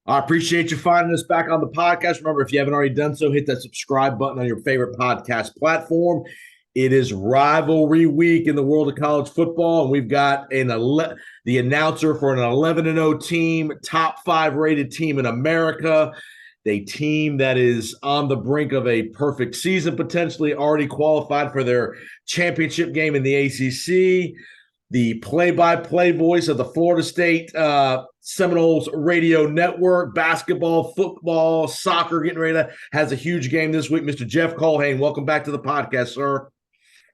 I appreciate you finding us back on the podcast. Remember, if you haven't already done so, hit that subscribe button on your favorite podcast platform. It is rivalry week in the world of college football, and we've got the announcer for an 11-0 team, top 5 rated team in America, a team that is on the brink of a perfect season, potentially already qualified for their championship game in the ACC, the play-by-play voice of the Florida State Seminoles radio network, basketball, football, soccer, getting ready to has a huge game this week. Mr. Jeff Culhane, welcome back to the podcast, sir.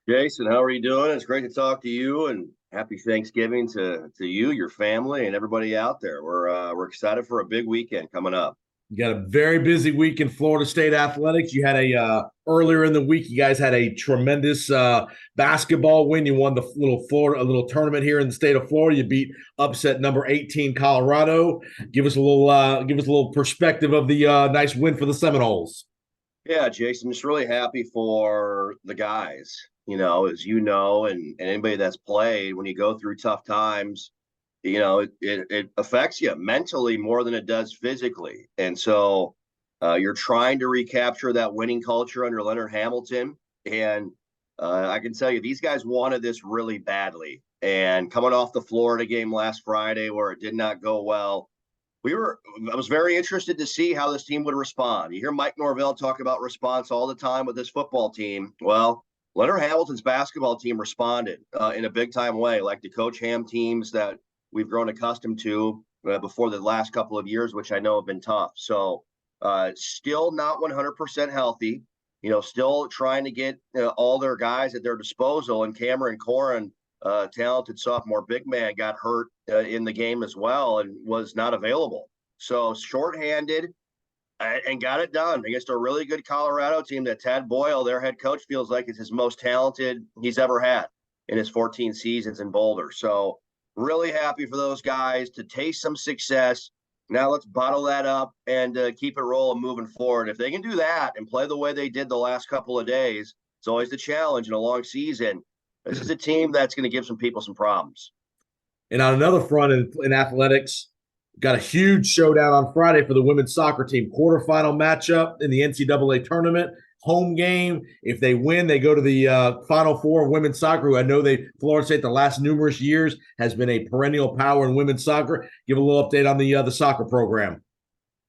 Jason, how are you doing? It's great to talk to you, and happy Thanksgiving to you, your family, and everybody out there. We're excited for a big weekend coming up. You got a very busy week in Florida State athletics. You had earlier in the week, you guys had a tremendous basketball win. You won the little tournament here in the state of Florida. You beat upset number 18 Colorado. Give us a little perspective of the nice win for the Seminoles. Yeah, Jason, just really happy for the guys. As you know, and anybody that's played, when you go through tough times, it affects you mentally more than it does physically. And so you're trying to recapture that winning culture under Leonard Hamilton. And I can tell you, these guys wanted this really badly. And coming off the Florida game last Friday where it did not go well, I was very interested to see how this team would respond. You hear Mike Norvell talk about response all the time with this football team. Well, Leonard Hamilton's basketball team responded in a big-time way, like the Coach Ham teams that we've grown accustomed to before the last couple of years, which I know have been tough. So still not 100% healthy, still trying to get all their guys at their disposal. And Cameron Corrin, talented sophomore big man, got hurt in the game as well and was not available. So shorthanded, and got it done against a really good Colorado team that Tad Boyle, their head coach, feels like is his most talented he's ever had in his 14 seasons in Boulder. So really happy for those guys to taste some success. Now let's bottle that up and keep it rolling moving forward. If they can do that and play the way they did the last couple of days, it's always the challenge in a long season. This is a team that's going to give some people some problems. And on another front in athletics, got a huge showdown on Friday for the women's soccer team. Quarterfinal matchup in the NCAA tournament. Home game. If they win, they go to the Final Four of women's soccer, who I know Florida State the last numerous years has been a perennial power in women's soccer. Give a little update on the soccer program.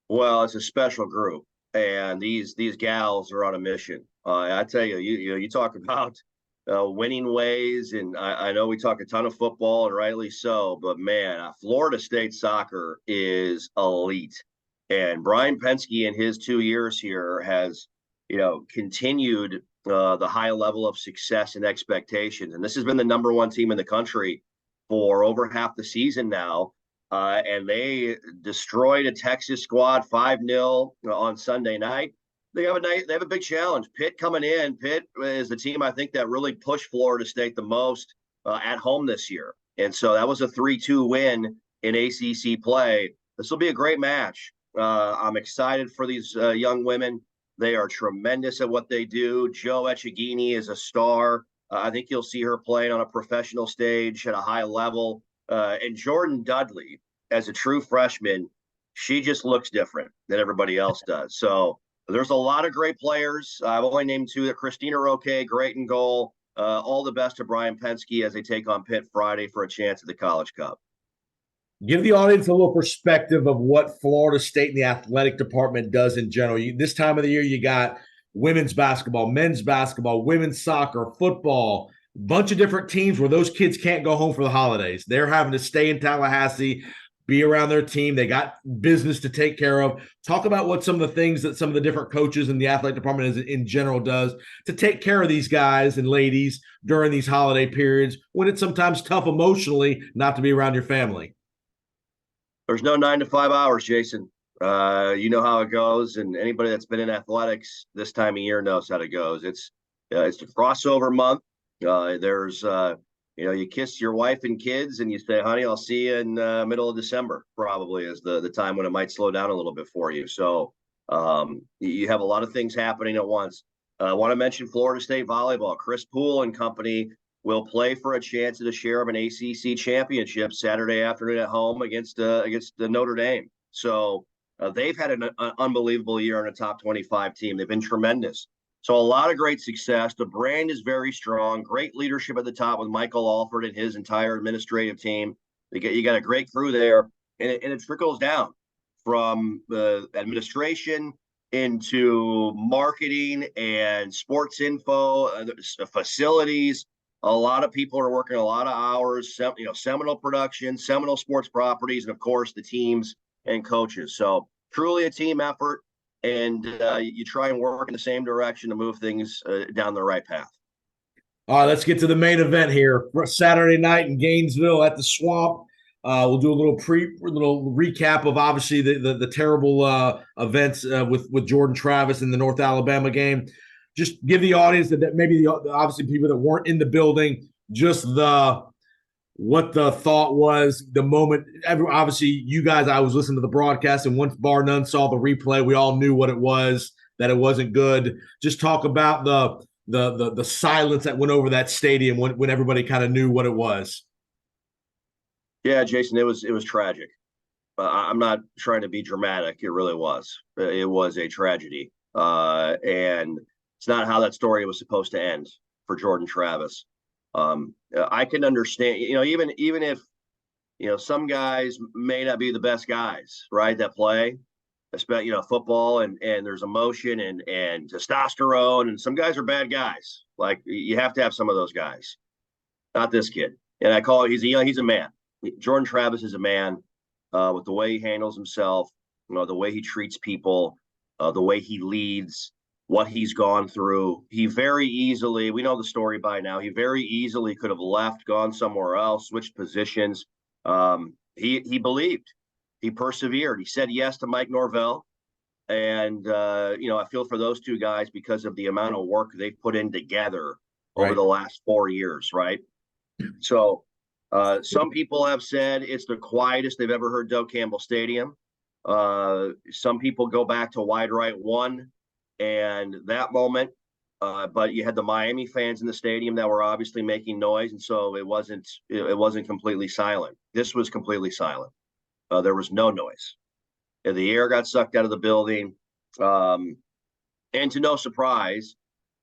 Well, it's a special group, and these gals are on a mission. I tell you, you talk about winning ways, and I know we talk a ton of football, and rightly so, but man, Florida State soccer is elite. And Brian Penske in his 2 years here has, continued the high level of success and expectations. And this has been the number one team in the country for over half the season now. And they destroyed a Texas squad 5-0 on Sunday night. They have a big challenge. Pitt coming in. Pitt is the team I think that really pushed Florida State the most at home this year. And so that was a 3-2 win in ACC play. This will be a great match. I'm excited for these young women. They are tremendous at what they do. Joe Echegini is a star. I think you'll see her playing on a professional stage at a high level. And Jordan Dudley, as a true freshman, she just looks different than everybody else does. So there's a lot of great players. I've only named two. Christina Roque, great in goal. All the best to Brian Penske as they take on Pitt Friday for a chance at the College Cup. Give the audience a little perspective of what Florida State and the athletic department does in general. This time of the year, you got women's basketball, men's basketball, women's soccer, football, a bunch of different teams where those kids can't go home for the holidays. They're having to stay in Tallahassee, be around their team. They got business to take care of. Talk about what some of the things that some of the different coaches in the athletic department in general does to take care of these guys and ladies during these holiday periods when it's sometimes tough emotionally not to be around your family. There's no 9 to 5 hours, Jason. You know how it goes, and anybody that's been in athletics this time of year knows how it goes. It's the crossover month. You kiss your wife and kids, and you say, "Honey, I'll see you in middle of December." Probably is the time when it might slow down a little bit for you. So you have a lot of things happening at once. I want to mention Florida State volleyball. Chris Poole and company will play for a chance at a share of an ACC championship Saturday afternoon at home against the Notre Dame. So They've had an unbelievable year on a top 25 team. They've been tremendous. So a lot of great success. The brand is very strong. Great leadership at the top with Michael Alford and his entire administrative team. You got a great crew there, and it trickles down from the administration into marketing and sports info, facilities. A lot of people are working a lot of hours. Seminole production, Seminole sports properties, and of course the teams and coaches. So truly a team effort, and you try and work in the same direction to move things down the right path. All right, let's get to the main event here. Saturday night in Gainesville at the Swamp. We'll do a little recap of obviously the terrible events with Jordan Travis in the North Alabama game. Just give the audience that maybe obviously people that weren't in the building just what the thought was, the moment. Obviously, you guys, I was listening to the broadcast, and once bar none saw the replay, we all knew what it was, that it wasn't good. Just talk about the silence that went over that stadium when everybody kind of knew what it was. Yeah, Jason, it was tragic. I'm not trying to be dramatic. It really was. It was a tragedy, and it's not how that story was supposed to end for Jordan Travis. I can understand, even if, some guys may not be the best guys, right, that play, especially, football, and there's emotion and testosterone, and some guys are bad guys. Like, you have to have some of those guys. Not this kid. And I call it, he's a man. Jordan Travis is a man with the way he handles himself, the way he treats people, the way he leads, what he's gone through. He very easily, we know the story by now, he very easily could have left, gone somewhere else, switched positions. He believed, he persevered. He said yes to Mike Norvell. And, I feel for those two guys because of the amount of work they've put in together over the last 4 years, right? So some people have said it's the quietest they've ever heard Doak Campbell Stadium. Some people go back to Wide Right 1 and that moment, but you had the Miami fans in the stadium that were obviously making noise, and so it wasn't completely silent. This was completely silent. There was no noise. The air got sucked out of the building, and to no surprise,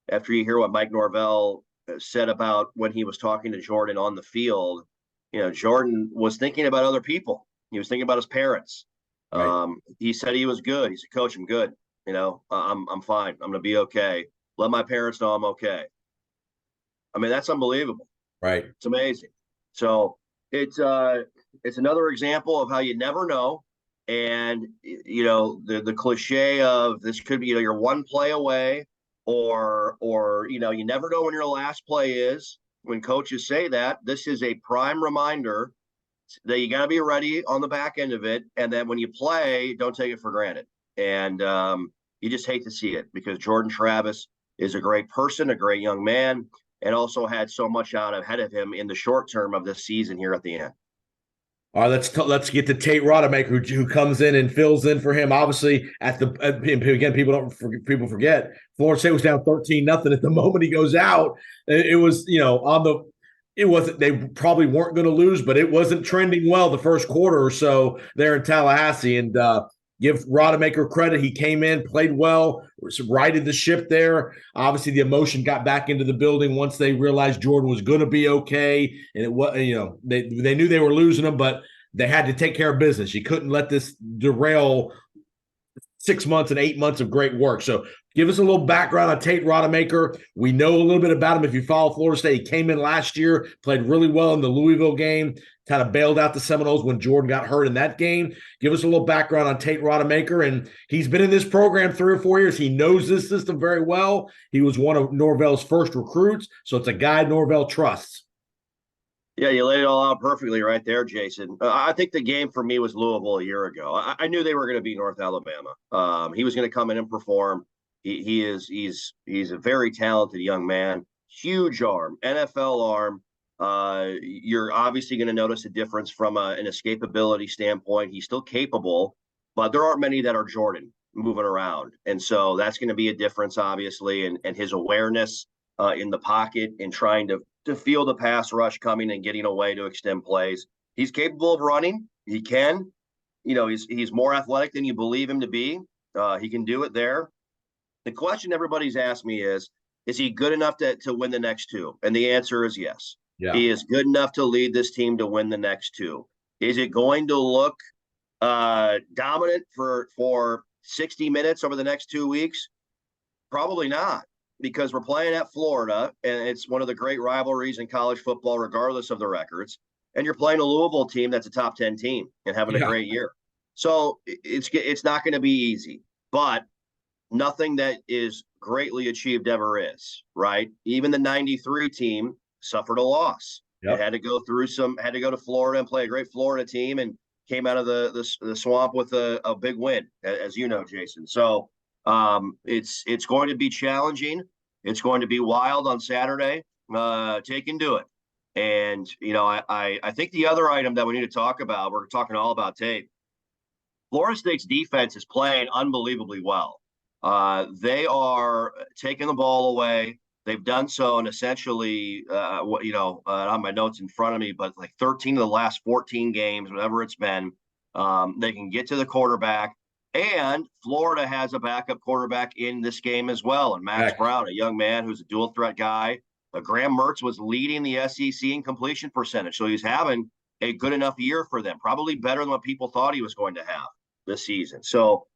after you hear what Mike Norvell said about when he was talking to Jordan on the field, Jordan was thinking about other people. He was thinking about his parents. Right. He said he was good. He said, "Coach, I'm good. I'm fine. I'm going to be okay. Let my parents know I'm okay." I mean, that's unbelievable. Right. It's amazing. So it's another example of how you never know. And, the cliche of this could be, you're one play away, or you never know when your last play is. When coaches say that, this is a prime reminder that you got to be ready on the back end of it. And then when you play, don't take it for granted. And you just hate to see it, because Jordan Travis is a great person, a great young man, and also had so much out ahead of him in the short term of this season here at the end. All right, let's get to Tate Rodemaker, who comes in and fills in for him. Obviously, again, people forget Florida State was down 13-0 at the moment he goes out. It was it wasn't, they probably weren't going to lose, but it wasn't trending well the first quarter or so there in Tallahassee. And give Rodemaker credit. He came in, played well, righted the ship there. Obviously, the emotion got back into the building once they realized Jordan was going to be okay. And it was, they knew they were losing him, but they had to take care of business. You couldn't let this derail 6 months and 8 months of great work. So give us a little background on Tate Rodemaker. We know a little bit about him. If you follow Florida State, he came in last year, played really well in the Louisville game, kind of bailed out the Seminoles when Jordan got hurt in that game. Give us a little background on Tate Rodemaker. And he's been in this program 3 or 4 years. He knows this system very well. He was one of Norvell's first recruits, so it's a guy Norvell trusts. Yeah, you laid it all out perfectly right there, Jason. I think the game for me was Louisville a year ago. I knew they were going to beat North Alabama. He was going to come in and perform. He's a very talented young man, huge arm, NFL arm. You're obviously going to notice a difference from an escapability standpoint. He's still capable, but there aren't many that are Jordan moving around, and so that's going to be a difference, obviously. And his awareness in the pocket and trying to feel the pass rush coming and getting away to extend plays. He's capable of running. He can. he's more athletic than you believe him to be. He can do it there. The question everybody's asked me is he good enough to win the next two? And the answer is yes. Yeah. He is good enough to lead this team to win the next two. Is it going to look dominant for 60 minutes over the next 2 weeks? Probably not, because we're playing at Florida, and it's one of the great rivalries in college football, regardless of the records. And you're playing a Louisville team that's a top 10 team and having a great year. So it's not going to be easy, but nothing that is greatly achieved ever is, right? Even the 93 team suffered a loss. It had to go to Florida and play a great Florida team, and came out of the swamp with a big win, as you know, Jason. So it's going to be challenging. It's going to be wild on Saturday. Take and do it. And, I think the other item that we need to talk about, we're talking all about Tate. Florida State's defense is playing unbelievably well. They are taking the ball away. They've done so in essentially, I have my notes in front of me, but like 13 of the last 14 games, whatever it's been, they can get to the quarterback. And Florida has a backup quarterback in this game as well. And Max Brown, a young man who's a dual threat guy. Graham Mertz was leading the SEC in completion percentage. So he's having a good enough year for them, probably better than what people thought he was going to have this season. So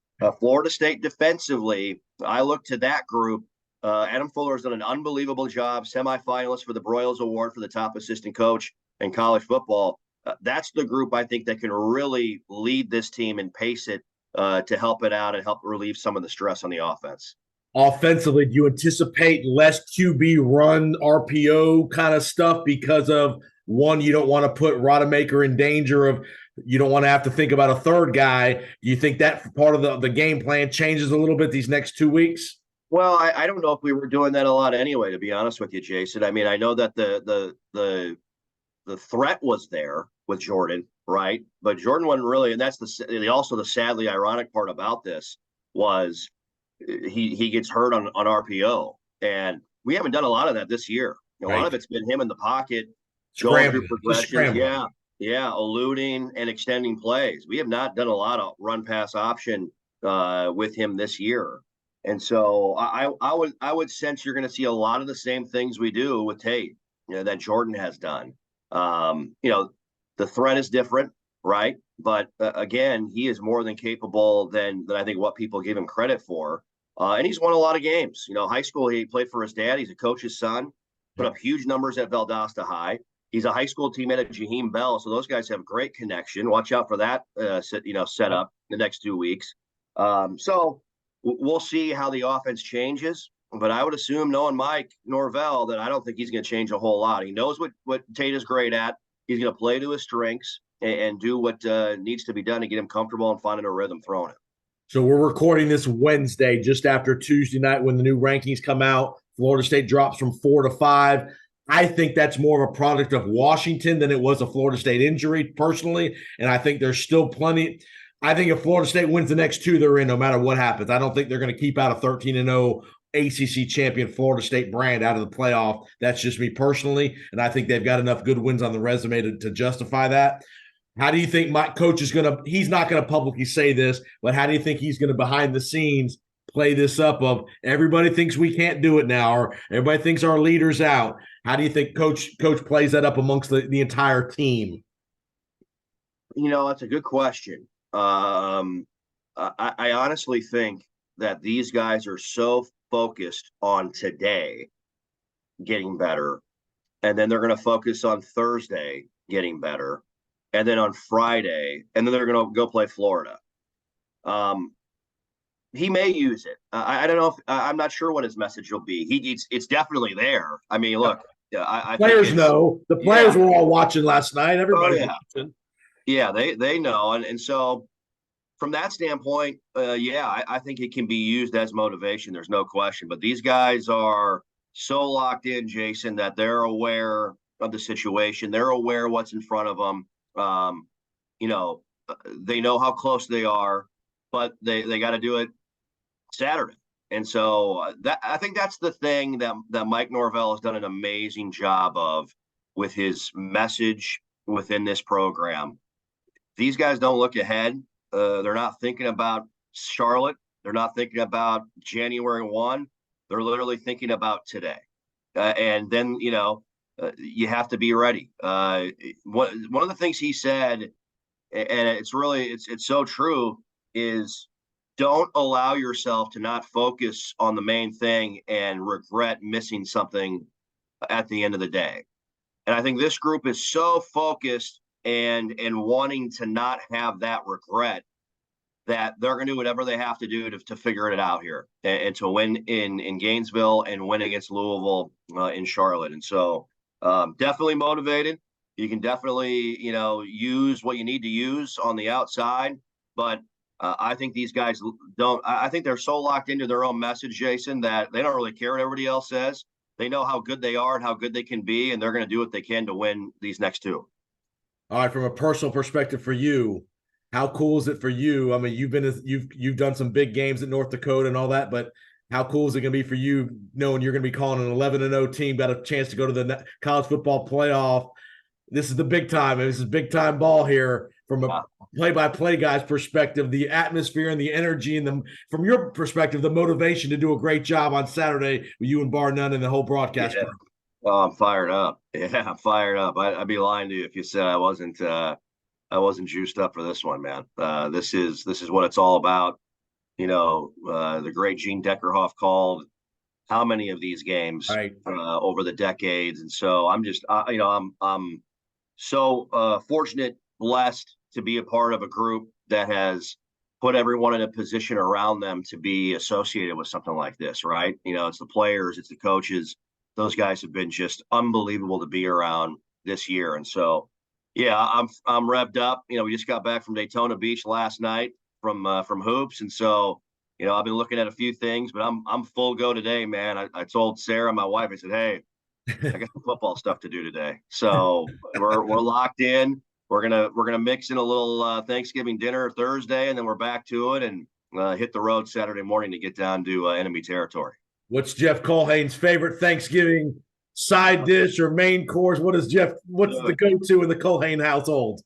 Florida State defensively, I look to that group. Adam Fuller has done an unbelievable job, semifinalist for the Broyles Award for the top assistant coach in college football. That's the group I think that can really lead this team and pace it to help it out and help relieve some of the stress on the offense. Offensively, do you anticipate less QB run, RPO kind of stuff because of, one, you don't want to put Rodemaker in danger of, you don't want to have to think about a third guy. Do you think that part of the game plan changes a little bit these next 2 weeks? Well, I don't know if we were doing that a lot anyway, to be honest with you, Jason. I mean, I know that the threat was there with Jordan, right? But Jordan wasn't really, and that's also the sadly ironic part about this was he gets hurt on RPO, and we haven't done a lot of that this year. A lot of it's been him in the pocket, going through progressions, eluding and extending plays. We have not done a lot of run pass option with him this year. And so I would sense you're going to see a lot of the same things we do with Tate, that Jordan has done. The threat is different, right? But again, he is more than capable than I think what people give him credit for. And he's won a lot of games. High school, he played for his dad. He's a coach's son, put up huge numbers at Valdosta High. He's a high school teammate at Jaheim Bell. So those guys have great connection. Watch out for that, setup the next 2 weeks. So we'll see how the offense changes. But I would assume, knowing Mike Norvell, that I don't think he's going to change a whole lot. He knows what Tate is great at. He's going to play to his strengths and do what needs to be done to get him comfortable and finding a rhythm throwing it. So we're recording this Wednesday, just after Tuesday night when the new rankings come out. Florida State drops from 4 to 5. I think that's more of a product of Washington than it was a Florida State injury, personally. And I think there's still plenty. I think if Florida State wins the next two, they're in no matter what happens. I don't think they're going to keep out a 13-0 ACC champion Florida State brand out of the playoff. That's just me personally. And I think they've got enough good wins on the resume to justify that. How do you think my coach is going to – he's not going to publicly say this, but how do you think he's going to behind the scenes play this up of everybody thinks we can't do it now, or everybody thinks our leader's out? How do you think coach plays that up amongst the entire team? That's a good question. I honestly think that these guys are so focused on today getting better, and then they're going to focus on Thursday getting better, and then on Friday, and then they're going to go play Florida. He may use it. I don't know if I'm not sure what his message will be. It's definitely there. I mean, look, I players know. The players were all watching last night. Everybody watching. Yeah, they know, and so from that standpoint, I think it can be used as motivation. There's no question. But these guys are so locked in, Jason, that they're aware of the situation. They're aware of what's in front of them. They know how close they are, but they got to do it Saturday. And so I think that's the thing that Mike Norvell has done an amazing job of with his message within this program. These guys don't look ahead. They're not thinking about Charlotte. They're not thinking about January 1. They're literally thinking about today. And then, you have to be ready. One of the things he said, and it's so true, is don't allow yourself to not focus on the main thing and regret missing something at the end of the day. And I think this group is so focused and wanting to not have that regret that they're going to do whatever they have to do to figure it out here and to win in Gainesville and win against Louisville in Charlotte. And so definitely motivated. You can definitely, use what you need to use on the outside. But I think these guys I think they're so locked into their own message, Jason, that they don't really care what everybody else says. They know how good they are and how good they can be, and they're going to do what they can to win these next two. All right, from a personal perspective for you, how cool is it for you? I mean, you've done some big games at North Dakota and all that, but how cool is it going to be for you knowing you're going to be calling an 11-0 team, got a chance to go to the college football playoff? This is the big time. This is big time ball here from a play-by-play guy's perspective, the atmosphere and the energy, and from your perspective, the motivation to do a great job on Saturday with you and Bar None and the whole broadcast crew. Oh, I'm fired up. Yeah, I'm fired up. I'd be lying to you if you said I wasn't juiced up for this one, man. This is what it's all about. The great Gene Deckerhoff called how many of these games over the decades, and so I'm just I'm so fortunate, blessed to be a part of a group that has put everyone in a position around them to be associated with something like this, right? It's the players, it's the coaches. Those guys have been just unbelievable to be around this year. And so, yeah, I'm revved up. We just got back from Daytona Beach last night from hoops. And so, I've been looking at a few things, but I'm full go today, man. I told Sarah, my wife, I said, hey, I got some football stuff to do today. So we're locked in. We're gonna mix in a little Thanksgiving dinner Thursday, and then we're back to it and hit the road Saturday morning to get down to enemy territory. What's Jeff Culhane's favorite Thanksgiving side dish or main course? What's the go-to in the Culhane household?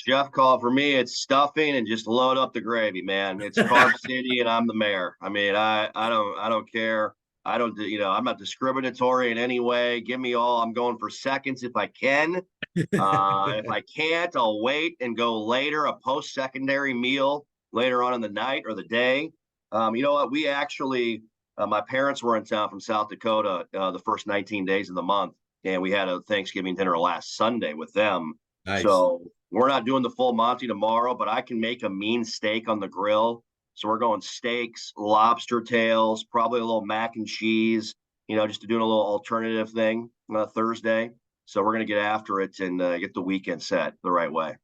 Jeff called for me. It's stuffing and just load up the gravy, man. It's Carb City, and I'm the mayor. I mean, I don't care. I'm not discriminatory in any way. Give me all. I'm going for seconds if I can. If I can't, I'll wait and go later, a post-secondary meal later on in the night or the day. You know what? We actually, my parents were in town from South Dakota the first 19 days of the month, and we had a Thanksgiving dinner last Sunday with them. Nice. So we're not doing the full Monty tomorrow, but I can make a mean steak on the grill. So we're going steaks, lobster tails, probably a little mac and cheese, just to do a little alternative thing Thursday. So we're going to get after it and get the weekend set the right way.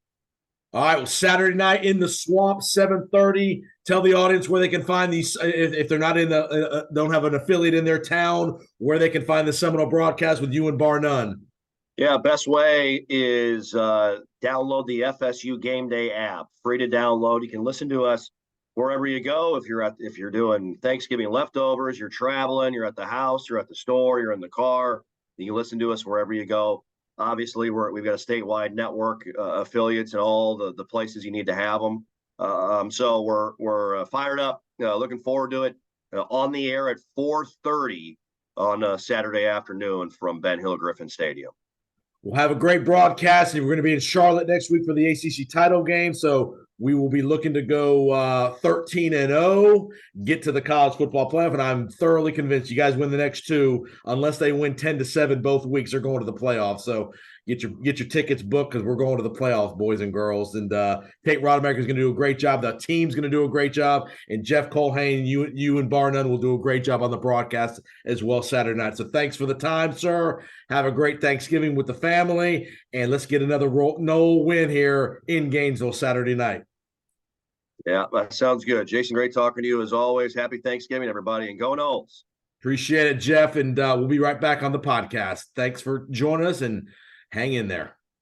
All right. Well, Saturday night in the Swamp, 7:30. Tell the audience where they can find these, if they're not don't have an affiliate in their town, where they can find the Seminole broadcast with you and Bar None. Yeah, best way is download the FSU Game Day app. Free to download. You can listen to us wherever you go. If you're doing Thanksgiving leftovers, you're traveling, you're at the house, you're at the store, you're in the car, you can listen to us wherever you go. Obviously, we've got a statewide network affiliates and all the places you need to have them. So we're fired up, looking forward to it. On the air at 4:30 on Saturday afternoon from Ben Hill Griffin Stadium. We'll have a great broadcast, and we're going to be in Charlotte next week for the ACC title game. So we will be looking to go 13-0, get to the college football playoff, and I'm thoroughly convinced you guys win the next two. Unless they win 10-7 both weeks, they're going to the playoffs. So get your tickets booked because we're going to the playoffs, boys and girls. And Tate Rodemaker is going to do a great job. The team's going to do a great job. And Jeff Culhane, you and Bar None will do a great job on the broadcast as well Saturday night. So thanks for the time, sir. Have a great Thanksgiving with the family. And let's get another Noel win here in Gainesville Saturday night. Yeah, that sounds good. Jason, great talking to you as always. Happy Thanksgiving, everybody, and go Noles. Appreciate it, Jeff. And we'll be right back on the podcast. Thanks for joining us, and hang in there.